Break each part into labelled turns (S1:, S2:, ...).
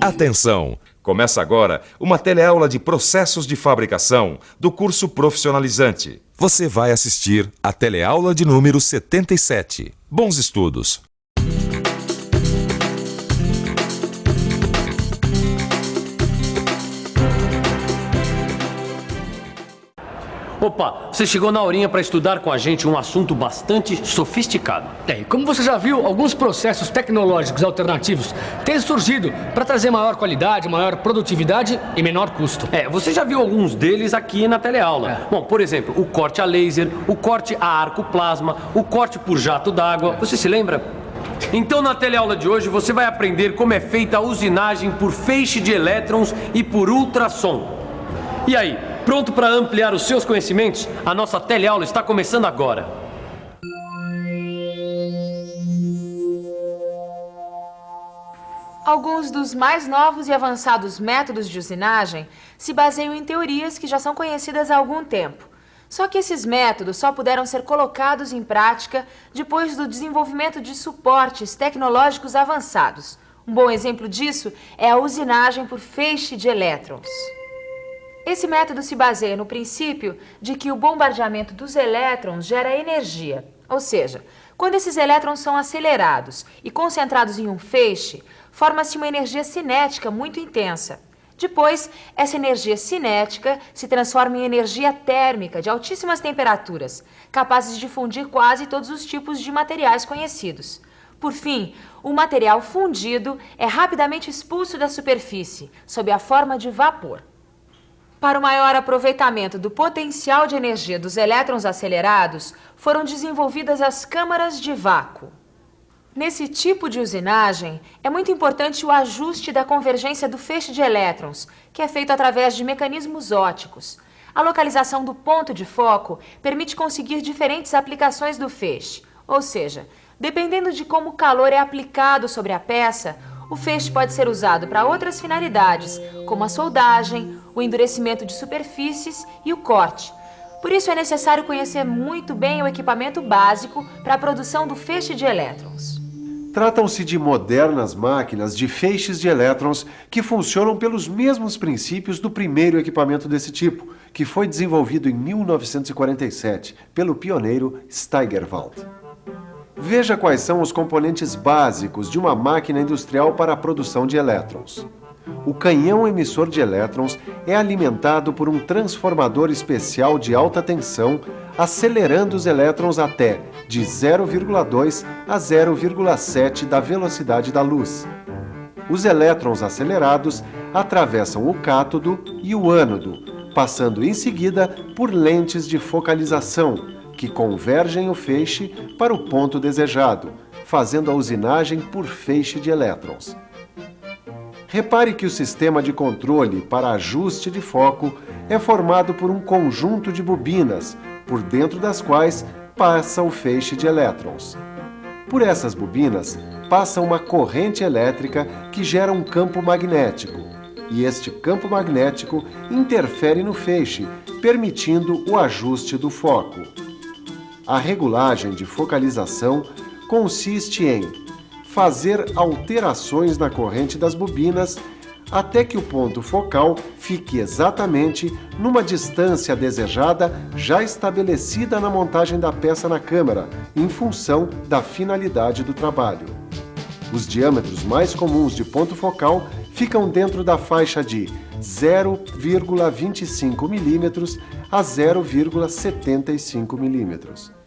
S1: Atenção! Começa agora uma teleaula de processos de fabricação do curso profissionalizante. Você vai assistir a teleaula de número 77. Bons estudos!
S2: Opa, você chegou na horinha para estudar com a gente um assunto bastante sofisticado.
S3: Como você já viu, alguns processos tecnológicos alternativos têm surgido para trazer maior qualidade, maior produtividade e menor custo.
S2: Você já viu alguns deles aqui na teleaula. Bom, por exemplo, o corte a laser, o corte a arco plasma, o corte por jato d'água. Você se lembra? Então, na teleaula de hoje, você vai aprender como é feita a usinagem por feixe de elétrons e por ultrassom. E aí? Pronto para ampliar os seus conhecimentos? A nossa teleaula está começando agora.
S4: Alguns dos mais novos e avançados métodos de usinagem se baseiam em teorias que já são conhecidas há algum tempo. Só que esses métodos só puderam ser colocados em prática depois do desenvolvimento de suportes tecnológicos avançados. Um bom exemplo disso é a usinagem por feixe de elétrons. Esse método se baseia no princípio de que o bombardeamento dos elétrons gera energia. Ou seja, quando esses elétrons são acelerados e concentrados em um feixe, forma-se uma energia cinética muito intensa. Depois, essa energia cinética se transforma em energia térmica de altíssimas temperaturas, capazes de fundir quase todos os tipos de materiais conhecidos. Por fim, o material fundido é rapidamente expulso da superfície, sob a forma de vapor. Para o maior aproveitamento do potencial de energia dos elétrons acelerados, foram desenvolvidas as câmaras de vácuo. Nesse tipo de usinagem, é muito importante o ajuste da convergência do feixe de elétrons, que é feito através de mecanismos ópticos. A localização do ponto de foco permite conseguir diferentes aplicações do feixe, ou seja, dependendo de como o calor é aplicado sobre a peça, o feixe pode ser usado para outras finalidades, como a soldagem, o endurecimento de superfícies e o corte. Por isso é necessário conhecer muito bem o equipamento básico para a produção do feixe de elétrons.
S5: Tratam-se de modernas máquinas de feixes de elétrons que funcionam pelos mesmos princípios do primeiro equipamento desse tipo, que foi desenvolvido em 1947 pelo pioneiro Steigerwald. Veja quais são os componentes básicos de uma máquina industrial para a produção de elétrons. O canhão emissor de elétrons é alimentado por um transformador especial de alta tensão, acelerando os elétrons até de 0,2 a 0,7 da velocidade da luz. Os elétrons acelerados atravessam o cátodo e o ânodo, passando em seguida por lentes de focalização, que convergem o feixe para o ponto desejado, fazendo a usinagem por feixe de elétrons. Repare que o sistema de controle para ajuste de foco é formado por um conjunto de bobinas, por dentro das quais passa o feixe de elétrons. Por essas bobinas passa uma corrente elétrica que gera um campo magnético, e este campo magnético interfere no feixe, permitindo o ajuste do foco. A regulagem de focalização consiste em fazer alterações na corrente das bobinas até que o ponto focal fique exatamente numa distância desejada já estabelecida na montagem da peça na câmara, em função da finalidade do trabalho. Os diâmetros mais comuns de ponto focal ficam dentro da faixa de 0,25 mm a 0,75 mm.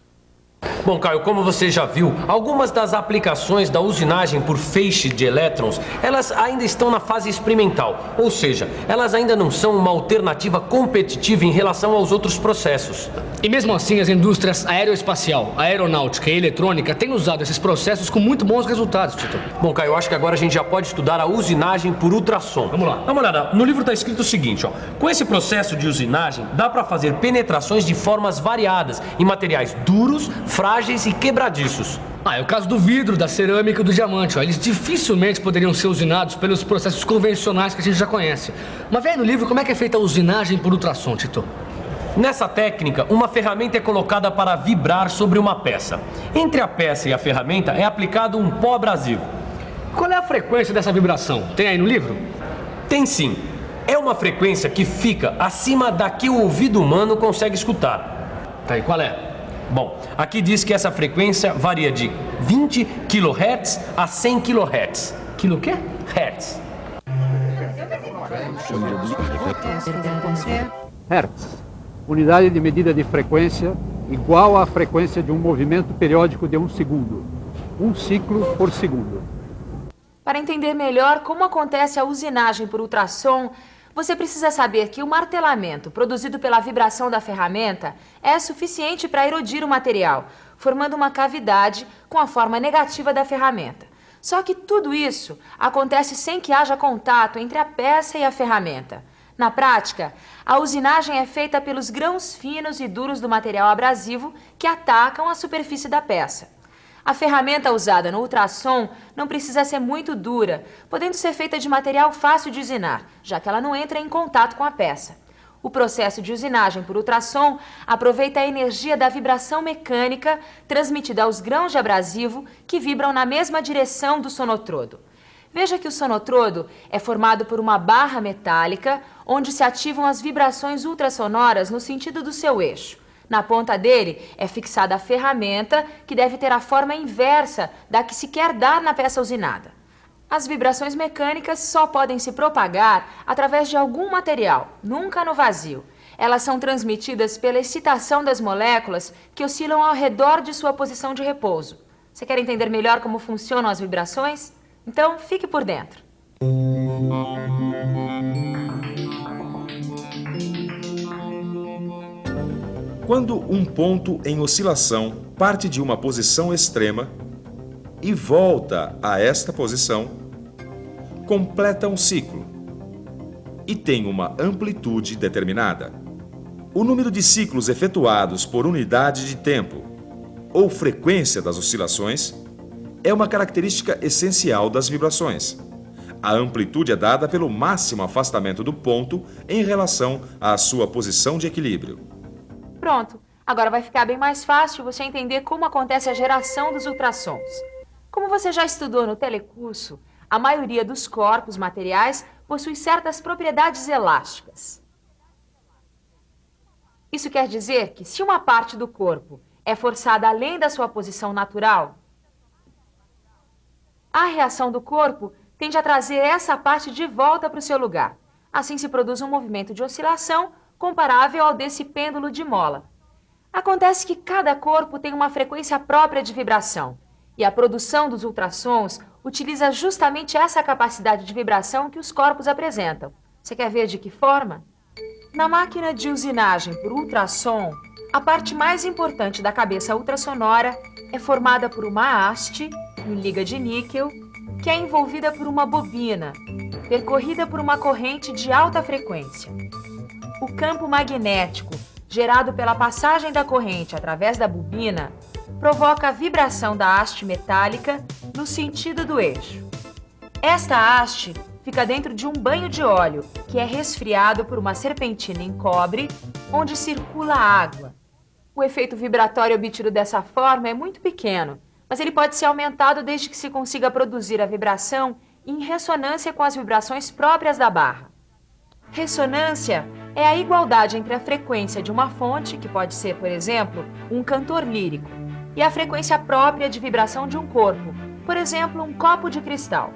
S2: Bom, Caio, como você já viu, algumas das aplicações da usinagem por feixe de elétrons, elas ainda estão na fase experimental, ou seja, elas ainda não são uma alternativa competitiva em relação aos outros processos.
S3: E mesmo assim, as indústrias aeroespacial, aeronáutica e eletrônica têm usado esses processos com muito bons resultados, Tito.
S2: Bom, Caio, eu acho que agora a gente já pode estudar a usinagem por ultrassom.
S3: Vamos lá.
S2: Dá uma olhada, no livro está escrito o seguinte, ó. Com esse processo de usinagem, dá para fazer penetrações de formas variadas em materiais duros, frágeis e quebradiços.
S3: É o caso do vidro, da cerâmica e do diamante. Eles dificilmente poderiam ser usinados pelos processos convencionais que a gente já conhece. Mas vê aí no livro como é que é feita a usinagem por ultrassom, Tito.
S2: Nessa técnica, uma ferramenta é colocada para vibrar sobre uma peça. Entre a peça e a ferramenta é aplicado um pó abrasivo.
S3: Qual é a frequência dessa vibração? Tem aí no livro?
S2: Tem sim. É uma frequência que fica acima da que o ouvido humano consegue escutar.
S3: Tá, e qual é?
S2: Bom, aqui diz que essa frequência varia de 20 kHz a 100 kHz.
S3: Quilo o quê?
S2: Hertz.
S6: Hertz, unidade de medida de frequência igual à frequência de um movimento periódico de 1 segundo. 1 ciclo por segundo.
S4: Para entender melhor como acontece a usinagem por ultrassom, você precisa saber que o martelamento produzido pela vibração da ferramenta é suficiente para erodir o material, formando uma cavidade com a forma negativa da ferramenta. Só que tudo isso acontece sem que haja contato entre a peça e a ferramenta. Na prática, a usinagem é feita pelos grãos finos e duros do material abrasivo que atacam a superfície da peça. A ferramenta usada no ultrassom não precisa ser muito dura, podendo ser feita de material fácil de usinar, já que ela não entra em contato com a peça. O processo de usinagem por ultrassom aproveita a energia da vibração mecânica transmitida aos grãos de abrasivo que vibram na mesma direção do sonotrodo. Veja que o sonotrodo é formado por uma barra metálica onde se ativam as vibrações ultrassonoras no sentido do seu eixo. Na ponta dele é fixada a ferramenta, que deve ter a forma inversa da que se quer dar na peça usinada. As vibrações mecânicas só podem se propagar através de algum material, nunca no vazio. Elas são transmitidas pela excitação das moléculas que oscilam ao redor de sua posição de repouso. Você quer entender melhor como funcionam as vibrações? Então, fique por dentro.
S1: Quando um ponto em oscilação parte de uma posição extrema e volta a esta posição, completa um ciclo e tem uma amplitude determinada. O número de ciclos efetuados por unidade de tempo ou frequência das oscilações é uma característica essencial das vibrações. A amplitude é dada pelo máximo afastamento do ponto em relação à sua posição de equilíbrio.
S4: Pronto, agora vai ficar bem mais fácil você entender como acontece a geração dos ultrassons. Como você já estudou no telecurso, a maioria dos corpos materiais possui certas propriedades elásticas. Isso quer dizer que se uma parte do corpo é forçada além da sua posição natural, a reação do corpo tende a trazer essa parte de volta para o seu lugar. Assim se produz um movimento de oscilação comparável ao desse pêndulo de mola. Acontece que cada corpo tem uma frequência própria de vibração, e a produção dos ultrassons utiliza justamente essa capacidade de vibração que os corpos apresentam. Você quer ver de que forma? Na máquina de usinagem por ultrassom, a parte mais importante da cabeça ultrassonora é formada por uma haste em liga de níquel, que é envolvida por uma bobina, percorrida por uma corrente de alta frequência. O campo magnético, gerado pela passagem da corrente através da bobina, provoca a vibração da haste metálica no sentido do eixo. Esta haste fica dentro de um banho de óleo, que é resfriado por uma serpentina em cobre, onde circula água. O efeito vibratório obtido dessa forma é muito pequeno, mas ele pode ser aumentado desde que se consiga produzir a vibração em ressonância com as vibrações próprias da barra. Ressonância é a igualdade entre a frequência de uma fonte, que pode ser, por exemplo, um cantor lírico, e a frequência própria de vibração de um corpo, por exemplo, um copo de cristal.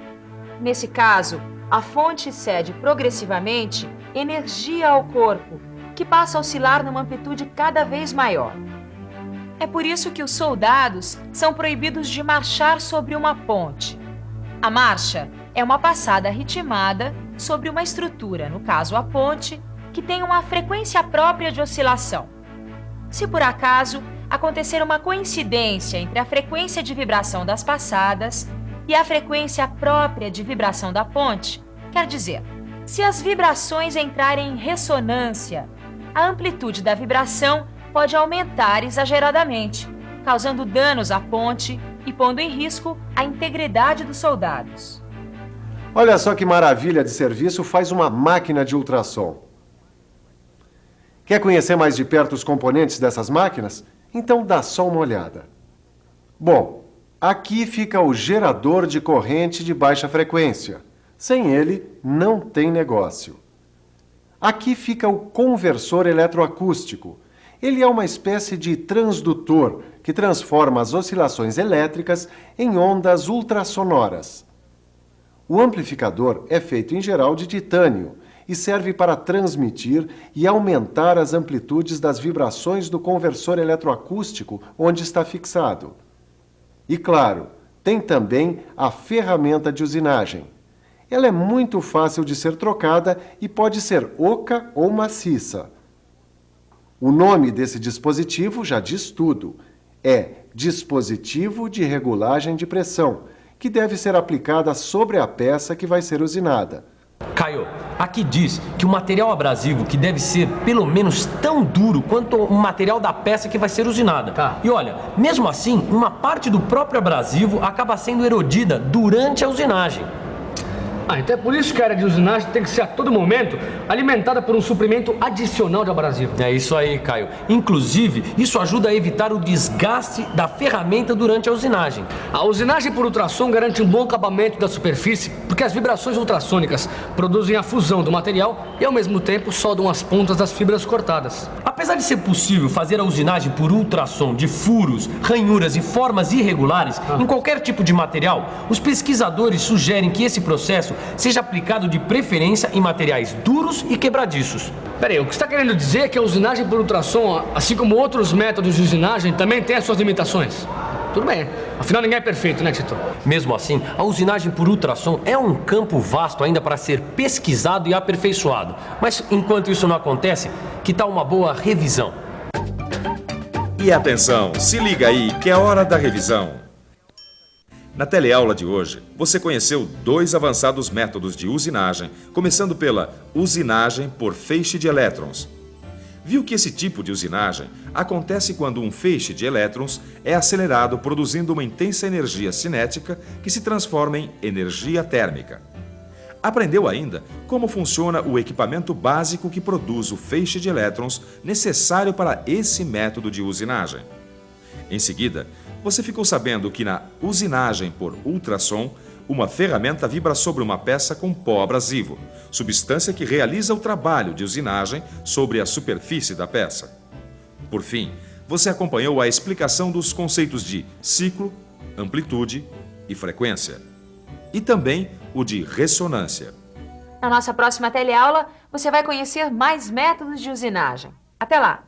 S4: Nesse caso, a fonte cede progressivamente energia ao corpo, que passa a oscilar numa amplitude cada vez maior. É por isso que os soldados são proibidos de marchar sobre uma ponte. A marcha é uma passada ritmada sobre uma estrutura, no caso a ponte, que tem uma frequência própria de oscilação. Se por acaso acontecer uma coincidência entre a frequência de vibração das passadas e a frequência própria de vibração da ponte, quer dizer, se as vibrações entrarem em ressonância, a amplitude da vibração pode aumentar exageradamente, causando danos à ponte e pondo em risco a integridade dos soldados.
S5: Olha só que maravilha de serviço faz uma máquina de ultrassom. Quer conhecer mais de perto os componentes dessas máquinas? Então dá só uma olhada. Bom, Aqui fica o gerador de corrente de baixa frequência. Sem ele, não tem negócio. Aqui fica o conversor eletroacústico. Ele é uma espécie de transdutor que transforma as oscilações elétricas em ondas ultrassonoras. O amplificador é feito em geral de titânio e serve para transmitir e aumentar as amplitudes das vibrações do conversor eletroacústico onde está fixado. E claro, tem também a ferramenta de usinagem. Ela é muito fácil de ser trocada e pode ser oca ou maciça. O nome desse dispositivo já diz tudo. É dispositivo de regulagem de pressão, que deve ser aplicada sobre a peça que vai ser usinada.
S2: Caio, aqui diz que o material abrasivo que deve ser pelo menos tão duro quanto o material da peça que vai ser usinada.
S3: Tá.
S2: E olha, mesmo assim, uma parte do próprio abrasivo acaba sendo erodida durante a usinagem.
S3: Então é por isso que a área de usinagem tem que ser a todo momento alimentada por um suprimento adicional de abrasivo.
S2: É isso aí, Caio. Inclusive, isso ajuda a evitar o desgaste da ferramenta durante a usinagem.
S3: A usinagem por ultrassom garante um bom acabamento da superfície, porque as vibrações ultrassônicas produzem a fusão do material e, ao mesmo tempo, soldam as pontas das fibras cortadas.
S2: Apesar de ser possível fazer a usinagem por ultrassom de furos, ranhuras e formas irregulares em qualquer tipo de material, os pesquisadores sugerem que esse processo seja aplicado de preferência em materiais duros e quebradiços.
S3: Peraí, o que você está querendo dizer é que a usinagem por ultrassom, assim como outros métodos de usinagem, também tem as suas limitações? Tudo bem, afinal ninguém é perfeito, né, Tito?
S2: Mesmo assim, a usinagem por ultrassom é um campo vasto ainda para ser pesquisado e aperfeiçoado. Mas enquanto isso não acontece, que tal uma boa revisão?
S1: E atenção, se liga aí que é hora da revisão. Na teleaula de hoje, você conheceu 2 avançados métodos de usinagem, começando pela usinagem por feixe de elétrons. Viu que esse tipo de usinagem acontece quando um feixe de elétrons é acelerado, produzindo uma intensa energia cinética que se transforma em energia térmica. Aprendeu ainda como funciona o equipamento básico que produz o feixe de elétrons necessário para esse método de usinagem. Em seguida, você ficou sabendo que na usinagem por ultrassom, uma ferramenta vibra sobre uma peça com pó abrasivo, substância que realiza o trabalho de usinagem sobre a superfície da peça. Por fim, você acompanhou a explicação dos conceitos de ciclo, amplitude e frequência. E também o de ressonância.
S4: Na nossa próxima teleaula, você vai conhecer mais métodos de usinagem. Até lá!